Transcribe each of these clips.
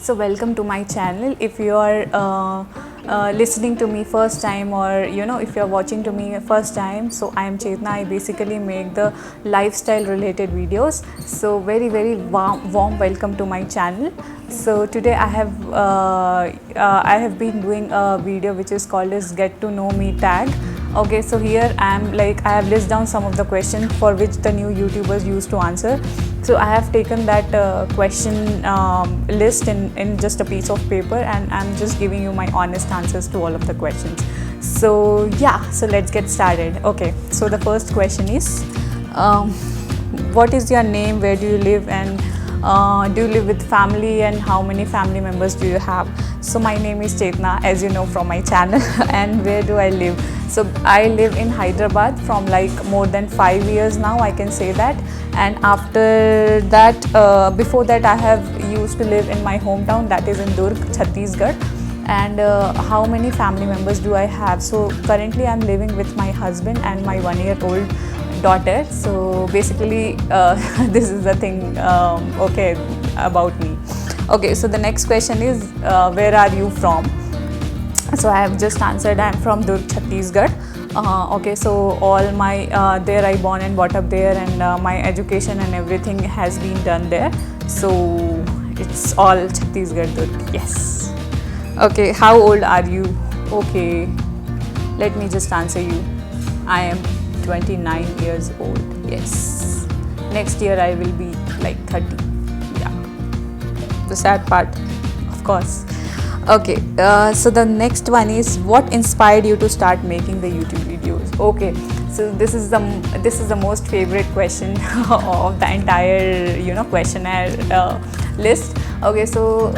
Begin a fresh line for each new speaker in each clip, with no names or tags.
So welcome to my channel. If you are listening to me first time, or if you are watching to me first time, so I am Chetna. I basically make the lifestyle related videos. So very warm welcome to my channel. So today I have been doing a video which is called as Get to Know Me tag. Okay, so here I have listed down some of the questions for which the new YouTubers used to answer. So I have taken that question list in just a piece of paper, and I'm just giving you my honest answers to all of the questions. So yeah, so let's get started. Okay, so the first question is, what is your name, where do you live, and do you live with family, and how many family members do you have? So my name is Chetna, as you know from my channel. And where do I live? So I live in Hyderabad from like more than 5 years now, I can say that. And after that, before that, I have used to live in my hometown, that is in Durg, Chhattisgarh. And how many family members do I have? So currently I'm living with my husband and my 1-year-old daughter. So basically this is the thing okay about me. Okay, so the next question is, where are you from? So I have just answered, I am from Durg, Chhattisgarh. Okay, so all my there I born and brought up there, and my education and everything has been done there. So it's all Chhattisgarh, Durg. Yes. Okay, how old are you? Okay, let me just answer you. I am 29 years old. Yes. Next year I will be like 30. Yeah. The sad part, of course. Okay, so the next one is, what inspired you to start making the YouTube videos? Okay, so this is the most favorite question of the entire questionnaire list. Okay, so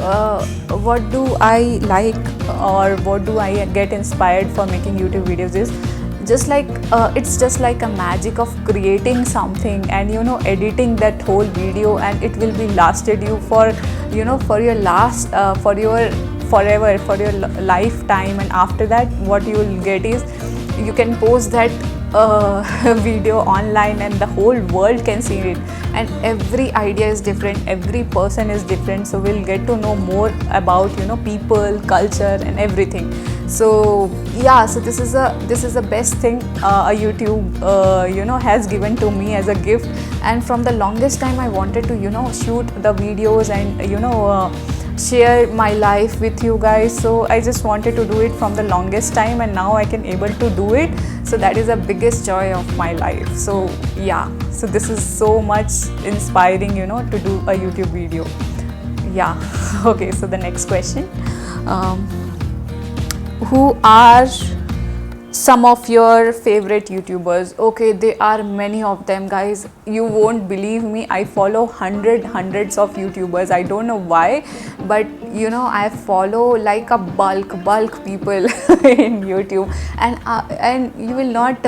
what do I like, or what do I get inspired for making YouTube videos is just like it's just like a magic of creating something and editing that whole video, and it will be lasted you for for your last for your forever, for your lifetime. And after that, what you will get is, you can post that video online and the whole world can see it, and every idea is different, every person is different, so we'll get to know more about people, culture and everything. So yeah, so this is the best thing a YouTube has given to me as a gift. And from the longest time I wanted to shoot the videos and share my life with you guys. So I just wanted to do it from the longest time, and now I can able to do it. So that is the biggest joy of my life. So yeah, so this is so much inspiring to do a YouTube video. Yeah. Okay, so the next question, who are some of your favorite YouTubers? Okay, there are many of them, guys. You won't believe me, I follow hundreds of YouTubers. I don't know why, but I follow like a bulk people in YouTube, and you will not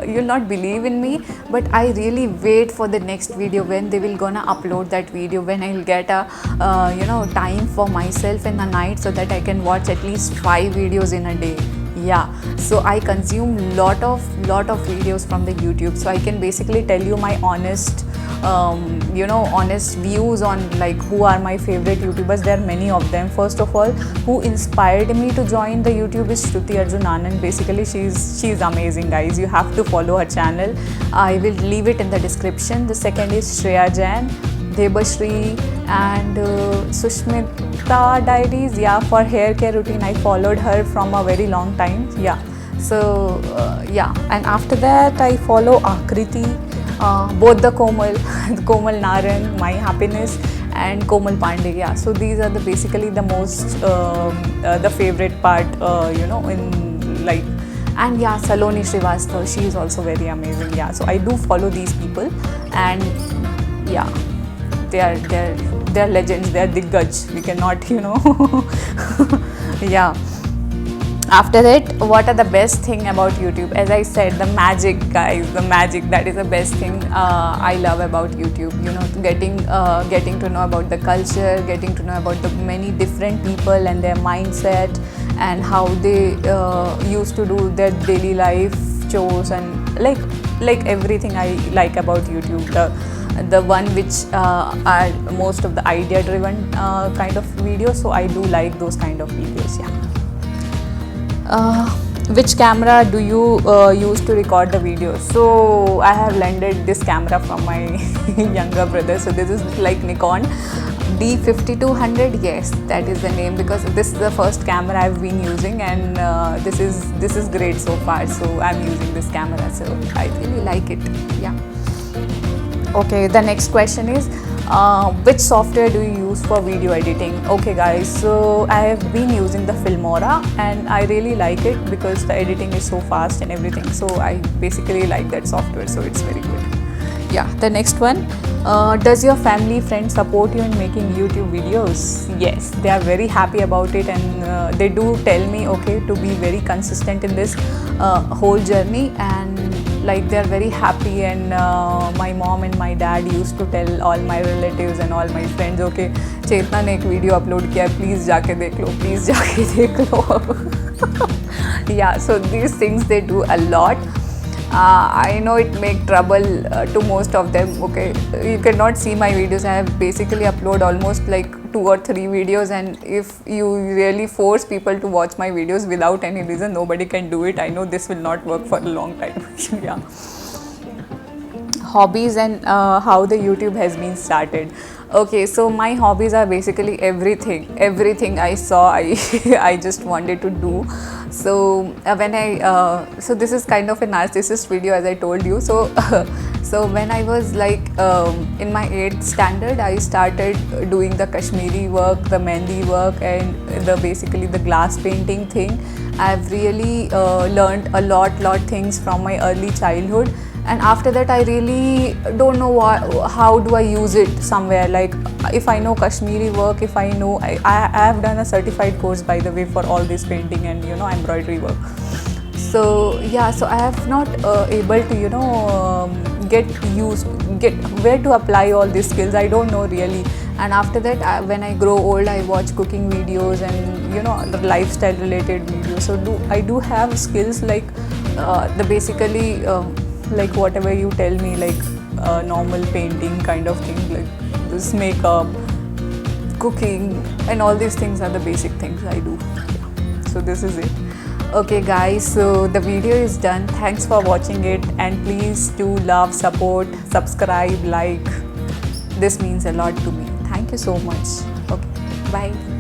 you'll not believe in me, but I really wait for the next video, when they will gonna upload that video, when I'll get a time for myself in the night, so that I can watch at least 5 videos in a day. Yeah, so I consume lot of videos from the YouTube, so I can basically tell you my honest honest views on like who are my favorite YouTubers. There are many of them. First of all, who inspired me to join the YouTube is Shruti Arjun Anand. Basically, she's amazing, guys. You have to follow her channel. I will leave it in the description. The second is Shreya Jain, Debashri, and Sushmita Diaries. Yeah, for hair care routine, I followed her from a very long time. Yeah, so yeah, and after that I follow Akriti, both the Komal Narang, My Happiness, and Komal Pandey. Yeah, so these are basically the most the favorite part in like. And yeah, Saloni Srivastava, she is also very amazing. Yeah, so I do follow these people, and yeah, they are legends, they are diggaj. We cannot yeah. After that, what are the best thing about YouTube? As I said, the magic, guys, the magic, that is the best thing I love about YouTube. Getting to know about the culture, getting to know about the many different people and their mindset, and how they used to do their daily life chores, and like everything I like about YouTube. the one which are most of the idea driven kind of videos, so I do like those kind of videos. Which camera do you use to record the videos? So I have lended this camera from my younger brother. So this is like Nikon D5200. Yes, that is the name, because this is the first camera I've been using, and this is great so far. So I'm using this camera, so I really like it. Yeah. Okay, the next question is which software do you use for video editing? Okay guys, so I have been using the Filmora and I really like it because the editing is so fast and everything. So I basically like that software, so it's very good. Yeah, the next one. Does your family, friends support you in making YouTube videos? Yes, they are very happy about it, and they do tell me, okay, to be very consistent in this whole journey, and like they are very happy. And my mom and my dad used to tell all my relatives and all my friends, okay, चेतना ने एक video upload किया है, please जाके देख लो, please जाके देख लो. Yeah, so these things they do a lot. I know it make trouble to most of them. Okay, you cannot see my videos. I have basically upload almost like 2 or 3 videos, and if you really force people to watch my videos without any reason, nobody can do it. I know this will not work for a long time. Yeah. Hobbies and how the YouTube has been started. Okay, so my hobbies are basically everything I saw I just wanted to do. So so this is kind of a narcissist video, as I told you. So so when I was like in my 8th standard, I started doing the Kashmiri work, the mehndi work, and basically the glass painting thing. I've really learned a lot things from my early childhood. And after that, I really don't know how do I use it somewhere. Like if I know Kashmiri work, if I know, I have done a certified course, by the way, for all this painting and embroidery work. So yeah, so I have not able to get where to apply all these skills. I don't know really. And after that, when I grow old, I watch cooking videos and the lifestyle related videos. So I do have skills like the basically. Like whatever you tell me, like normal painting kind of thing, like this makeup, cooking, and all these things are the basic things I do. Yeah. So this is it. Okay guys, so the video is done. Thanks for watching it, and please do love, support, subscribe, like. This means a lot to me. Thank you so much. Okay, bye.